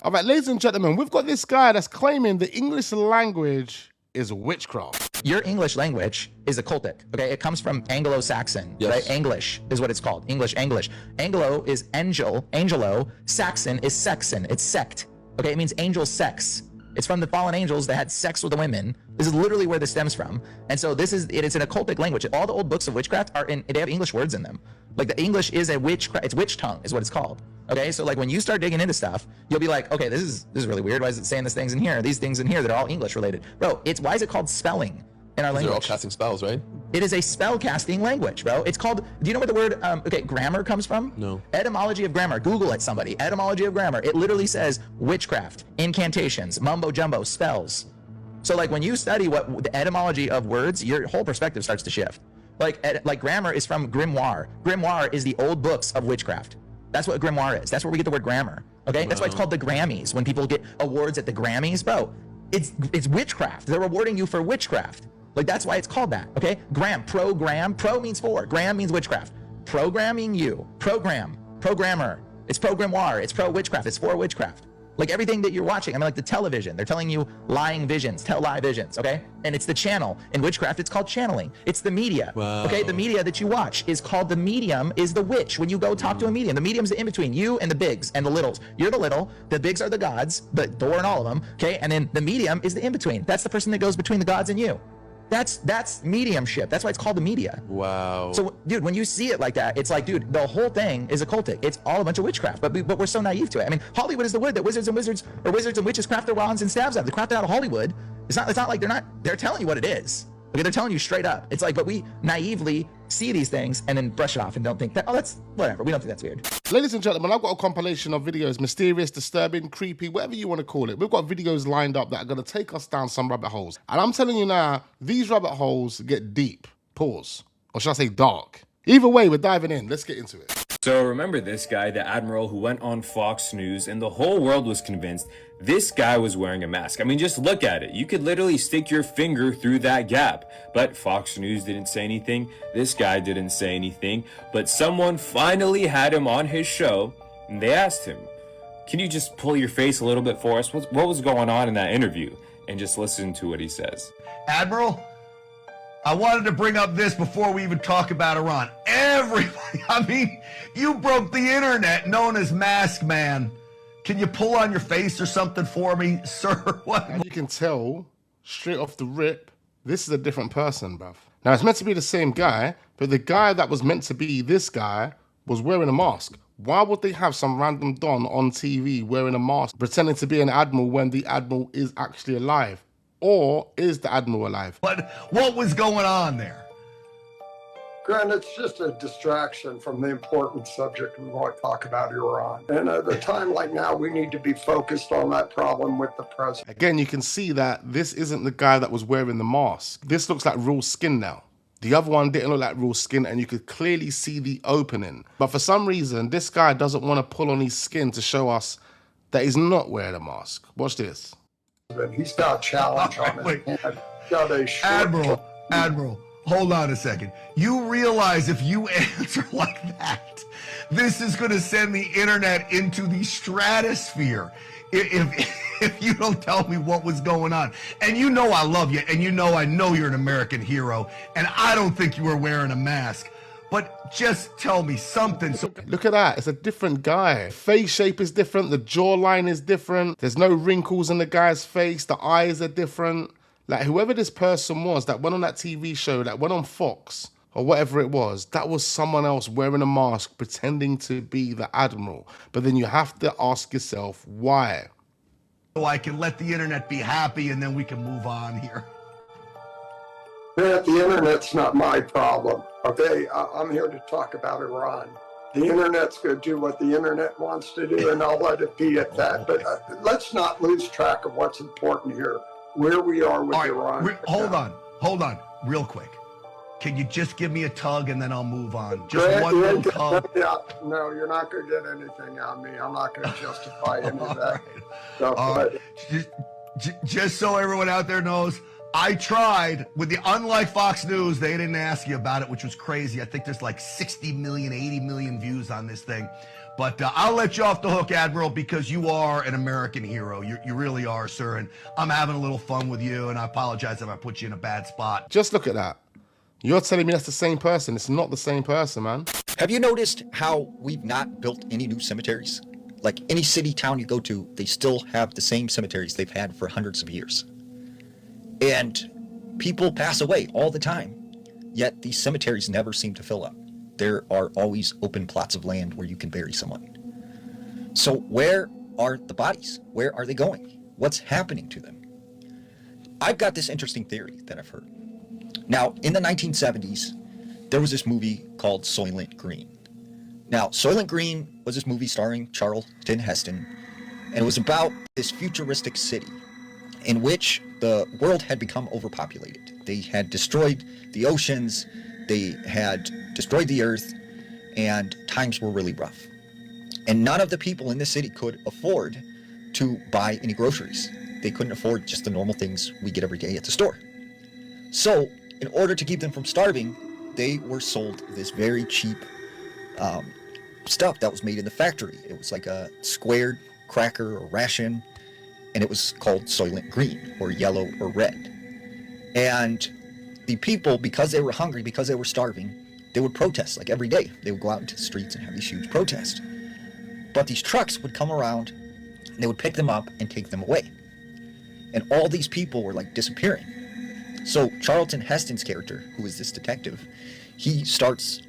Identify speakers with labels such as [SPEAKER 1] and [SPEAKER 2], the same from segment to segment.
[SPEAKER 1] All right, ladies and gentlemen, we've got this guy that's claiming the English language is witchcraft.
[SPEAKER 2] Your English language is occultic, okay? It comes from Anglo-Saxon, right? English is what it's called. English. Anglo is angelo. Saxon is Saxon. It's sect, okay? It means angel sex. It's from the fallen angels that had sex with the women. This is literally where this stems from. And so it's an occultic language. All the old books of witchcraft they have English words in them. Like the English is it's witch tongue is what it's called. Okay, so like when you start digging into stuff, you'll be like, okay, this is really weird. Why is it saying these things in here that are all English related? Bro, why is it called spelling in our language?
[SPEAKER 3] They're all casting spells, right?
[SPEAKER 2] It is a spell casting language, bro. It's called, do you know where the word, grammar comes from?
[SPEAKER 3] No.
[SPEAKER 2] Etymology of grammar. Google it, somebody. Etymology of grammar. It literally says witchcraft, incantations, mumbo jumbo, spells. So like when you study what the etymology of words, your whole perspective starts to shift. Like grammar is from grimoire. Grimoire is the old books of witchcraft. That's what grimoire is. That's where we get the word grammar. Okay, wow. That's why it's called the Grammys. When people get awards at the Grammys, bro, it's witchcraft. They're rewarding you for witchcraft. Like that's why it's called that. Okay, program. Pro means for. Gram means witchcraft. Programming you. Programmer. It's pro-grimoire. It's pro-witchcraft. It's for witchcraft. Like everything that you're watching, I mean, like the television, they're telling you lying visions, tell lie visions, okay? And it's the channel. In witchcraft, it's called channeling. It's the media, okay? The media that you watch is called the medium, is the witch. When you go talk to a medium, the medium's the in-between, you and the bigs and the littles. You're the little, the bigs are the gods, the Thor and all of them, okay? And then the medium is the in-between. That's the person that goes between the gods and you. That's mediumship. That's why it's called the media. Wow. So, dude, when you see it like that, it's like, dude, the whole thing is occultic. It's all a bunch of witchcraft, but we're so naive to it. I mean, Hollywood is the wood that wizards and witches craft their wands and staves out of. They craft it out of Hollywood. It's not like they're telling you what it is. Okay, they're telling you straight up. It's like, but we naively see these things and then brush it off and don't think that, oh, that's whatever. We don't think that's weird.
[SPEAKER 1] Ladies and gentlemen, I've got a compilation of videos, mysterious, disturbing, creepy, whatever you want to call it. We've got videos lined up that are going to take us down some rabbit holes. And I'm telling you now, these rabbit holes get deep. Pause. Or should I say dark? Either way, we're diving in. Let's get into it.
[SPEAKER 4] So remember this guy, the admiral who went on Fox News and the whole world was convinced this guy was wearing a mask. I mean, just look at it. You could literally stick your finger through that gap. But Fox News didn't say anything. This guy didn't say anything. But someone finally had him on his show and they asked him, can you just pull your face a little bit for us? What was going on in that interview? And just listen to what he says.
[SPEAKER 5] Admiral, I wanted to bring up this before we even talk about Iran. Everybody, I mean, you broke the internet known as Mask Man. Can you pull on your face or something for me, sir? What?
[SPEAKER 1] And you can tell, straight off the rip, this is a different person, bruv. Now, it's meant to be the same guy, but the guy that was meant to be this guy was wearing a mask. Why would they have some random don on TV wearing a mask, pretending to be an admiral when the admiral is actually alive? Or is the admiral alive?
[SPEAKER 5] What was going on there?
[SPEAKER 6] Grant, it's just a distraction from the important subject we want to talk about Iran. And at a time like now, we need to be focused on that problem with the president.
[SPEAKER 1] Again, you can see that this isn't the guy that was wearing the mask. This looks like real skin now. The other one didn't look like real skin, and you could clearly see the opening. But for some reason, this guy doesn't want to pull on his skin to show us that he's not wearing a mask. Watch this.
[SPEAKER 6] He's got a challenge on his hand. Got a
[SPEAKER 5] Admiral, hold on a second. You realize if you answer like that, this is going to send the internet into the stratosphere if you don't tell me what was going on. And you know I love you, and you know I know you're an American hero, and I don't think you were wearing a mask. But just tell me something.
[SPEAKER 1] Look at that. It's a different guy. Face shape is different. The jawline is different. There's no wrinkles in the guy's face. The eyes are different. Like, whoever this person was that went on that TV show, that went on Fox, or whatever it was, that was someone else wearing a mask, pretending to be the admiral. But then you have to ask yourself, why?
[SPEAKER 5] So I can let the internet be happy, and then we can move on here.
[SPEAKER 6] Grant, the internet's not my problem. Okay, I'm here to talk about Iran. The internet's going to do what the internet wants to do, and I'll let it be at that. But let's not lose track of what's important here, where we are with Iran.
[SPEAKER 5] Hold on, real quick. Can you just give me a tug and then I'll move on? Just
[SPEAKER 6] Grant,
[SPEAKER 5] one little tug.
[SPEAKER 6] No, you're not going to get anything out of me. I'm not going to justify any of that.
[SPEAKER 5] Right. Just so everyone out there knows, I tried with unlike Fox News, they didn't ask you about it, which was crazy. I think there's like 60 million, 80 million views on this thing. But I'll let you off the hook, Admiral, because you are an American hero. You really are, sir. And I'm having a little fun with you, and I apologize if I put you in a bad spot.
[SPEAKER 1] Just look at that. You're telling me that's the same person. It's not the same person, man.
[SPEAKER 3] Have you noticed how we've not built any new cemeteries? Like any city, town you go to, they still have the same cemeteries they've had for hundreds of years. And people pass away all the time, yet these cemeteries never seem to fill up. There are always open plots of land where you can bury someone. So where are the bodies? Where are they going? What's happening to them? I've got this interesting theory that I've heard. Now, in the 1970s, there was this movie called Soylent Green. Now, Soylent Green was this movie starring Charlton Heston, and it was about this futuristic city in which the world had become overpopulated. They had destroyed the oceans, they had destroyed the earth, and times were really rough. And none of the people in the city could afford to buy any groceries. They couldn't afford just the normal things we get every day at the store. So, in order to keep them from starving, they were sold this very cheap stuff that was made in the factory. It was like a squared cracker or ration, and it was called Soylent Green, or yellow or red. And the people, because they were hungry, because they were starving, they would protest like every day. They would go out into the streets and have these huge protests. But these trucks would come around, and they would pick them up and take them away. And all these people were like disappearing. So Charlton Heston's character, who is this detective, he starts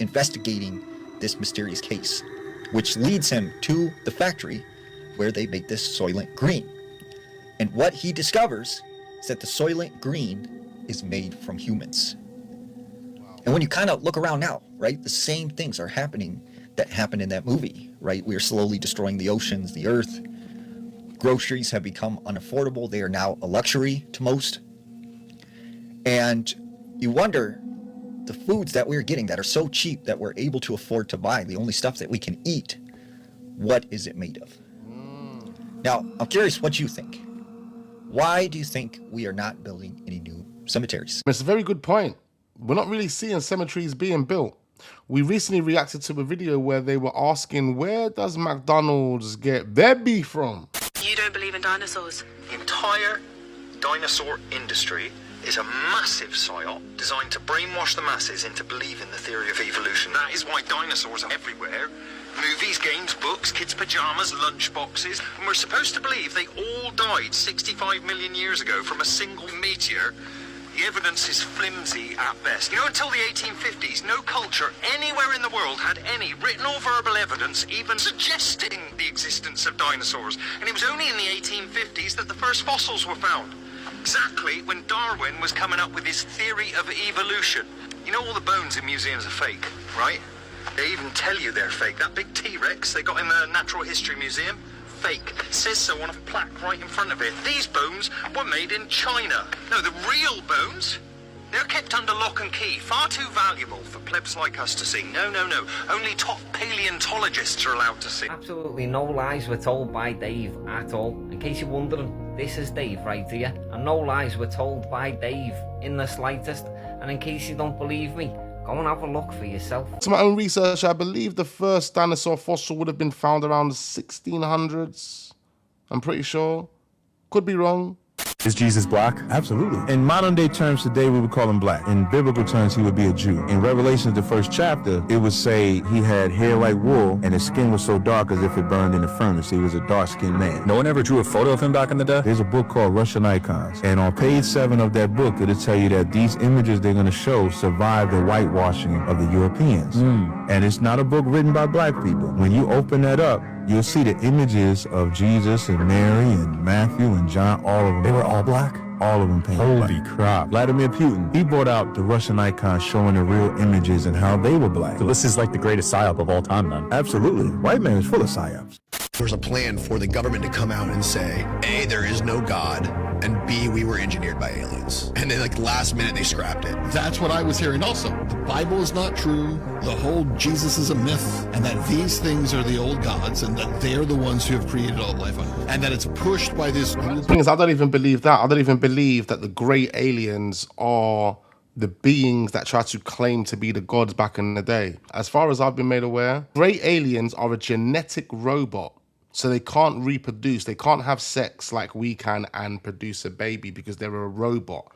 [SPEAKER 3] investigating this mysterious case, which leads him to the factory where they make this Soylent Green. And what he discovers is that the Soylent Green is made from humans. And when you kind of look around now, right, the same things are happening that happened in that movie, right? We are slowly destroying the oceans, the earth. Groceries have become unaffordable. They are now a luxury to most. And you wonder, the foods that we're getting that are so cheap that we're able to afford to buy, the only stuff that we can eat, what is it made of? Now, I'm curious what you think. Why do you think we are not building any new cemeteries?
[SPEAKER 1] It's a very good point. We're not really seeing cemeteries being built. We recently reacted to a video where they were asking, where does McDonald's get their beef from?
[SPEAKER 7] You don't believe in dinosaurs?
[SPEAKER 8] The entire dinosaur industry is a massive psyop designed to brainwash the masses into believing the theory of evolution. That is why dinosaurs are everywhere. Movies, games, books, kids' pajamas, lunchboxes. And we're supposed to believe they all died 65 million years ago from a single meteor. The evidence is flimsy at best. You know, until the 1850s, no culture anywhere in the world had any written or verbal evidence even suggesting the existence of dinosaurs. And it was only in the 1850s that the first fossils were found. Exactly when Darwin was coming up with his theory of evolution. You know, all the bones in museums are fake, right? They even tell you they're fake. That big T-Rex they got in the Natural History Museum, fake. It says so on a plaque right in front of it. These bones were made in China. No, the real bones, they're kept under lock and key. Far too valuable for plebs like us to see. No, no, no. Only top paleontologists are allowed to see.
[SPEAKER 9] Absolutely no lies were told by Dave at all. In case you're wondering, this is Dave right here. And no lies were told by Dave in the slightest. And in case you don't believe me, go and have a look for yourself.
[SPEAKER 1] To my own research, I believe the first dinosaur fossil would have been found around the 1600s. I'm pretty sure. Could be wrong.
[SPEAKER 10] Is Jesus black? Absolutely. In modern day terms today, we would call him black. In biblical terms, he would be a Jew. In Revelation, the first chapter, it would say he had hair like wool and his skin was so dark as if it burned in a furnace. He was a dark-skinned man.
[SPEAKER 11] No one ever drew a photo of him back in the day?
[SPEAKER 10] There's a book called Russian Icons. And on page 7 of that book, it'll tell you that these images they're going to show survived the whitewashing of the Europeans. And it's not a book written by black people. When you open that up, you'll see the images of Jesus and Mary and Matthew and John, all of them.
[SPEAKER 11] They were all black?
[SPEAKER 10] All of them painted
[SPEAKER 11] Holy
[SPEAKER 10] black.
[SPEAKER 11] crap.
[SPEAKER 10] Vladimir Putin, he brought out the Russian icons showing the real images and how they were black.
[SPEAKER 11] So this is like the greatest psyop of all time then?
[SPEAKER 10] Absolutely. White man is full of psyops.
[SPEAKER 12] There's a plan for the government to come out and say, A, there is no God, and B, we were engineered by aliens. And then like last minute they scrapped it.
[SPEAKER 13] That's what I was hearing also. The Bible is not true, the whole Jesus is a myth, and that these things are the old gods, and that they're the ones who have created all life on Earth. And that it's pushed by this group.
[SPEAKER 1] The thing is, I don't even believe that. I don't even believe that the great aliens are the beings that try to claim to be the gods back in the day. As far as I've been made aware, great aliens are a genetic robot. So they can't reproduce, they can't have sex like we can and produce a baby because they're a robot.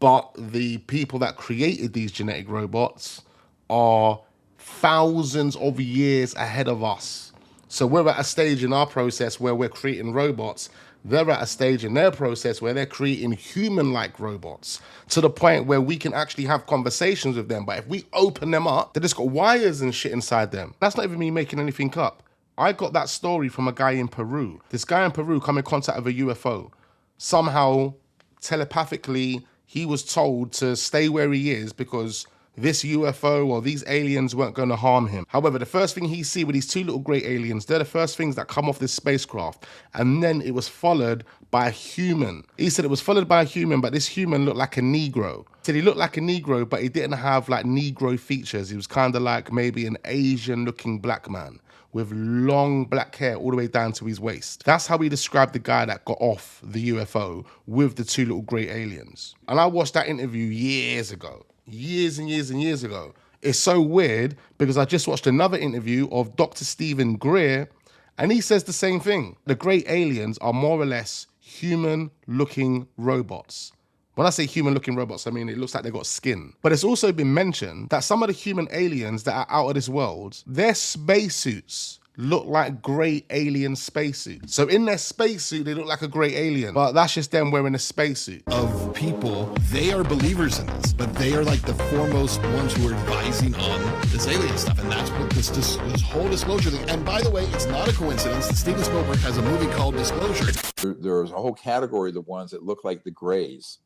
[SPEAKER 1] But the people that created these genetic robots are thousands of years ahead of us. So we're at a stage in our process where we're creating robots. They're at a stage in their process where they're creating human-like robots to the point where we can actually have conversations with them. But if we open them up, they just got wires and shit inside them. That's not even me making anything up. I got that story from a guy in Peru. This guy in Peru come in contact with a UFO. Somehow, telepathically, he was told to stay where he is because this UFO or these aliens weren't going to harm him. However, the first thing he see with these two little grey aliens, they're the first things that come off this spacecraft. And then it was followed by a human. He said it was followed by a human, but this human looked like a Negro. He said he looked like a Negro, but he didn't have like Negro features. He was kind of like maybe an Asian looking black man with long black hair all the way down to his waist. That's how he described the guy that got off the UFO with the two little grey aliens. And I watched that interview years ago. Years and years and years ago. It's so weird because I just watched another interview of Dr. Stephen Greer, and he says the same thing. The great aliens are more or less human-looking robots. When I say human-looking robots, I mean it looks like they've got skin. But it's also been mentioned that some of the human aliens that are out of this world, their spacesuits look like grey alien spacesuits. So in their spacesuit, they look like a grey alien, but that's just them wearing a spacesuit.
[SPEAKER 13] Of people, they are believers in this, but they are like the foremost ones who are advising on this alien stuff, and that's what this whole disclosure thing. And by the way, it's not a coincidence that Steven Spielberg has a movie called Disclosure.
[SPEAKER 14] There's a whole category of the ones that look like the greys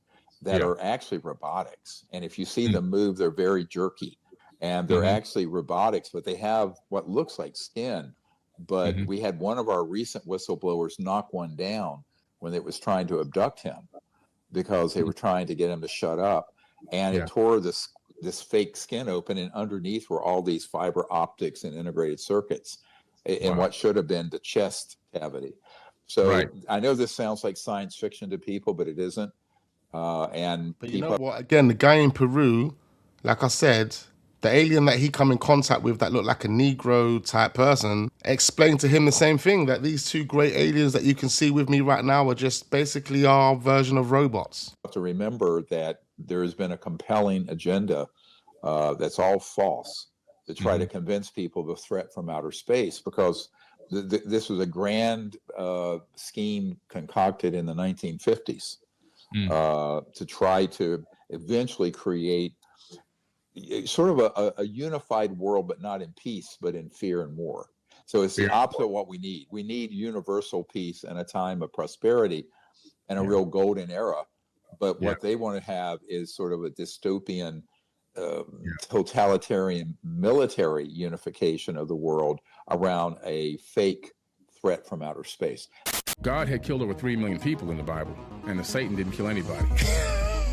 [SPEAKER 14] that are actually robotics. And if you see them move, they're very jerky. And they're actually robotics, but they have what looks like skin. But we had one of our recent whistleblowers knock one down when it was trying to abduct him because they were trying to get him to shut up. And it tore this fake skin open, and underneath were all these fiber optics and integrated circuits in what should have been the chest cavity. So I know this sounds like science fiction to people, but it isn't. But
[SPEAKER 1] you know what? Again, the guy in Peru, like I said, the alien that he come in contact with that looked like a Negro type person explained to him the same thing, that these two great aliens that you can see with me right now are just basically our version of robots.
[SPEAKER 14] To remember that there has been a compelling agenda that's all false to try to convince people of a threat from outer space, because this was a grand scheme concocted in the 1950s to try to eventually create sort of a unified world, but not in peace, but in fear and war. So it's the opposite of what we need. We need universal peace and a time of prosperity and a real golden era. But what they want to have is sort of a dystopian, totalitarian military unification of the world around a fake threat from outer space.
[SPEAKER 15] God had killed over 3 million people in the Bible, and Satan didn't kill anybody.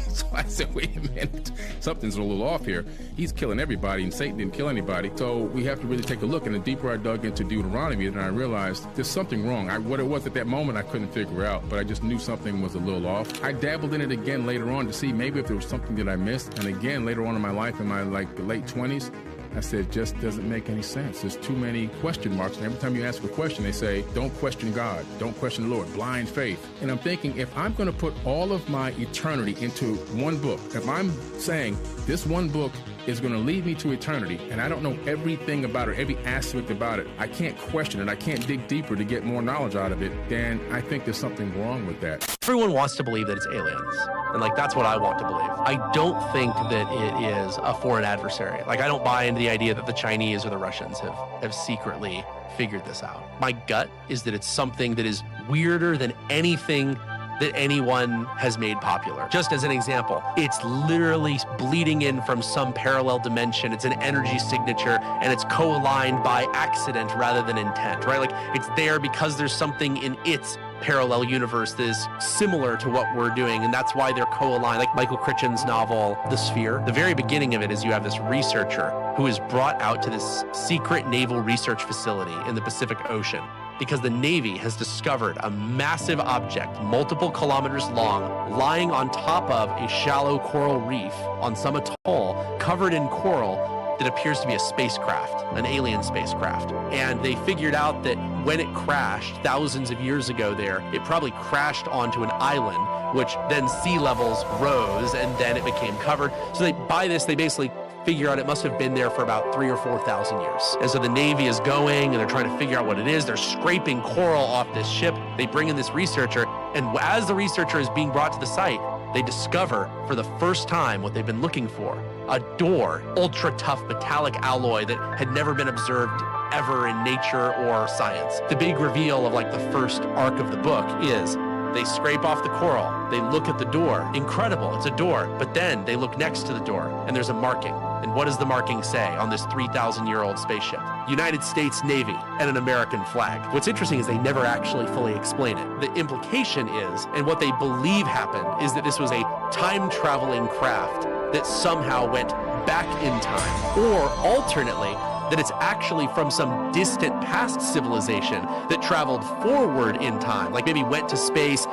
[SPEAKER 15] So I said, wait a minute, something's a little off here. He's killing everybody, and Satan didn't kill anybody. So we have to really take a look. And the deeper I dug into Deuteronomy, then I realized there's something wrong. What it was at that moment, I couldn't figure out, but I just knew something was a little off. I dabbled in it again later on to see maybe if there was something that I missed. And again, later on in my life, in my late 20s, I said, it just doesn't make any sense. There's too many question marks. And every time you ask a question, they say, don't question God. Don't question the Lord. Blind faith. And I'm thinking, if I'm going to put all of my eternity into one book, if I'm saying this one book is going to lead me to eternity, and I don't know everything about it, every aspect about it, I can't question it, I can't dig deeper to get more knowledge out of it, then I think there's something wrong with that.
[SPEAKER 16] Everyone wants to believe that it's aliens. And that's what I want to believe. I don't think that it is a foreign adversary. I don't buy into the idea that the Chinese or the Russians have secretly figured this out. My gut is that it's something that is weirder than anything that anyone has made popular. Just as an example, it's literally bleeding in from some parallel dimension. It's an energy signature, and it's co-aligned by accident rather than intent, right? It's there because there's something in its parallel universe that is similar to what we're doing, and that's why they're co-aligned. Like Michael Critchen's novel, The Sphere, the very beginning of it is you have this researcher who is brought out to this secret naval research facility in the Pacific Ocean. because the Navy has discovered a massive object, multiple kilometers long, lying on top of a shallow coral reef on some atoll covered in coral that appears to be a spacecraft, an alien spacecraft. And they figured out that when it crashed thousands of years ago there, it probably crashed onto an island, which then sea levels rose and then it became covered. So by this, they basically figure out it must have been there for about 3,000 or 4,000 years. And so the Navy is going and they're trying to figure out what it is. They're scraping coral off this ship. They bring in this researcher, and as the researcher is being brought to the site, they discover for the first time what they've been looking for: a door, ultra tough metallic alloy that had never been observed ever in nature or science. The big reveal of like the first arc of the book is they scrape off the coral, they look at the door, incredible, it's a door, but then they look next to the door and there's a marking. And what does the marking say on this 3,000-year-old spaceship? United States Navy and an American flag. What's interesting is they never actually fully explain it. The implication is, and what they believe happened, is that this was a time-traveling craft that somehow went back in time, or alternately, that it's actually from some distant past civilization that traveled forward in time, like maybe went to space,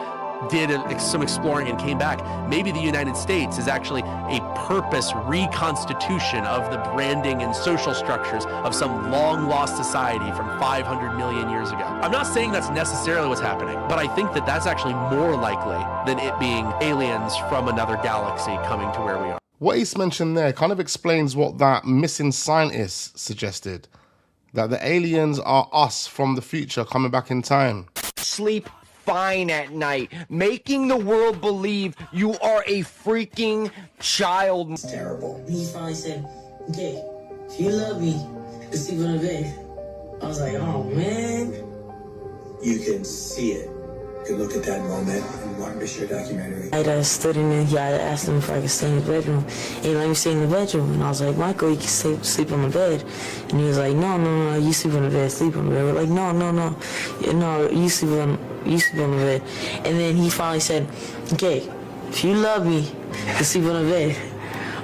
[SPEAKER 16] did some exploring and came back. Maybe the United States is actually a purpose reconstitution of the branding and social structures of some long lost society from 500 million years ago. I'm not saying that's necessarily what's happening, but I think that that's actually more likely than it being aliens from another galaxy coming to where we are.
[SPEAKER 1] What he's mentioned there kind of explains what that missing scientist suggested, that the aliens are us from the future coming back in time.
[SPEAKER 17] Sleep fine at night, making the world believe you are a freaking child.
[SPEAKER 18] It's terrible. He finally said, okay, if you love me, let's sleep on the bed. I was like, oh man.
[SPEAKER 19] You can see it. You can look at that moment in Martin Bashir documentary.
[SPEAKER 18] I stood in there, I asked him if I could stay in the bedroom. He let me stay in the bedroom. And I was like, Michael, you can sleep on the bed. And he was like, no, you sleep on the bed, sleep on the bed. We're like, no, you sleep on the bed. And then he finally said, okay, if you love me, you can sleep on the bed.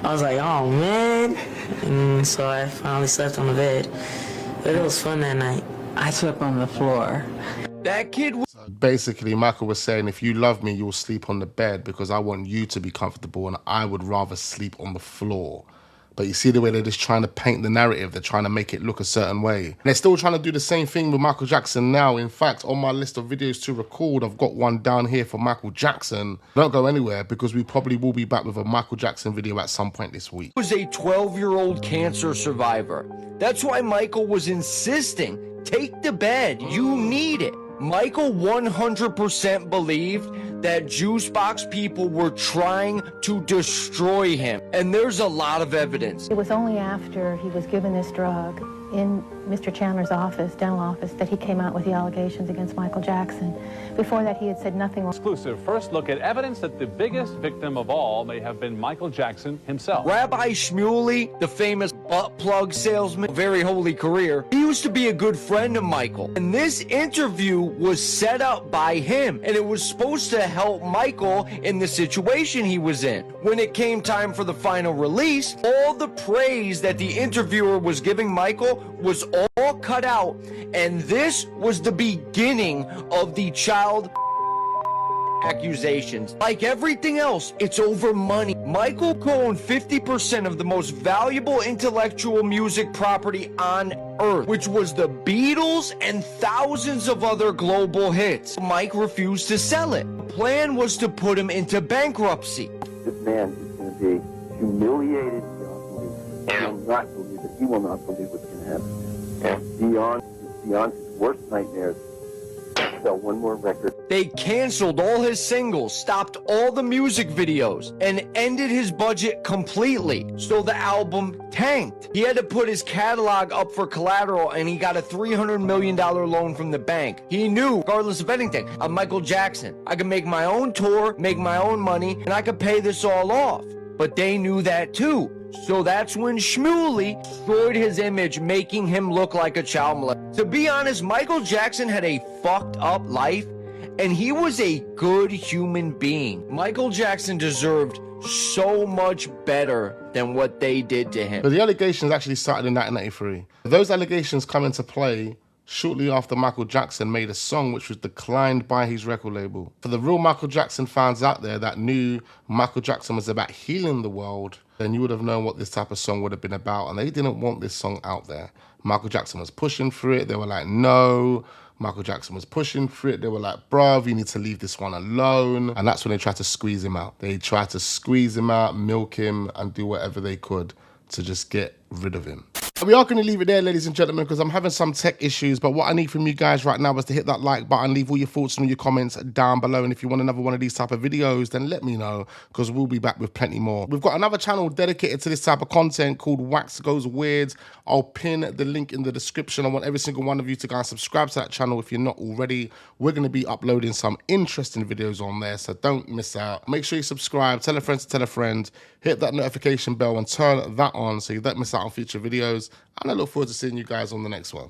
[SPEAKER 18] I was like, oh man. And so I finally slept on the bed. But it was fun that night. I slept on the floor.
[SPEAKER 17] That kid was...
[SPEAKER 1] Basically, Michael was saying, if you love me, you'll sleep on the bed because I want you to be comfortable and I would rather sleep on the floor. But you see the way they're just trying to paint the narrative. They're trying to make it look a certain way. And they're still trying to do the same thing with Michael Jackson now. In fact, on my list of videos to record, I've got one down here for Michael Jackson. Don't go anywhere because we probably will be back with a Michael Jackson video at some point this week.
[SPEAKER 17] He was a 12-year-old cancer survivor. That's why Michael was insisting, take the bed, you need it. Michael 100% believed that juice box people were trying to destroy him. And there's a lot of evidence.
[SPEAKER 20] It was only after he was given this drug in Mr. Chandler's office, dental office, that he came out with the allegations against Michael Jackson. Before that, he had said nothing.
[SPEAKER 21] Exclusive first look at evidence that the biggest victim of all may have been Michael Jackson himself.
[SPEAKER 17] Rabbi Shmuley, the famous butt plug salesman, very holy career, he used to be a good friend of Michael. And this interview was set up by him, and it was supposed to help Michael in the situation he was in. When it came time for the final release, all the praise that the interviewer was giving Michael was all cut out, and this was the beginning of the child accusations. Like everything else, it's over money. Michael co-owned 50% of the most valuable intellectual music property on earth, which was the Beatles and thousands of other global hits. Mike refused to sell it. The plan was to put him into bankruptcy.
[SPEAKER 22] This man is going to be humiliated beyond belief. He will not believe it. He will not believe what's going to happen. Beyond his worst nightmares. Sell one more record.
[SPEAKER 17] They canceled all his singles, stopped all the music videos, and ended his budget completely. So the album tanked. He had to put his catalog up for collateral, and he got a $300 million loan from the bank. He knew, regardless of anything, I'm Michael Jackson. I can make my own tour, make my own money, and I could pay this all off. But they knew that too. So that's when Shmuley destroyed his image, making him look like a child molester. To be honest, Michael Jackson had a fucked up life, and he was a good human being. Michael Jackson deserved so much better than what they did to him.
[SPEAKER 1] But the allegations actually started in 1993. Those allegations come into play shortly after Michael Jackson made a song which was declined by his record label. For the real Michael Jackson fans out there that knew Michael Jackson was about healing the world, then you would have known what this type of song would have been about, and they didn't want this song out there. Michael Jackson was pushing for it. They were like, no. Michael Jackson was pushing for it. They were like, bruv, you need to leave this one alone. And that's when they tried to squeeze him out. They tried to squeeze him out, milk him, and do whatever they could to just get rid of him. We are going to leave it there, ladies and gentlemen, because I'm having some tech issues. But what I need from you guys right now is to hit that like button, leave all your thoughts and all your comments down below. And if you want another one of these type of videos, then let me know, because we'll be back with plenty more. We've got another channel dedicated to this type of content called Wax Goes Weird. I'll pin the link in the description. I want every single one of you to go and subscribe to that channel if you're not already. We're going to be uploading some interesting videos on there, so don't miss out. Make sure you subscribe, tell a friend to tell a friend, hit that notification bell and turn that on so you don't miss out on future videos. And I look forward to seeing you guys on the next one.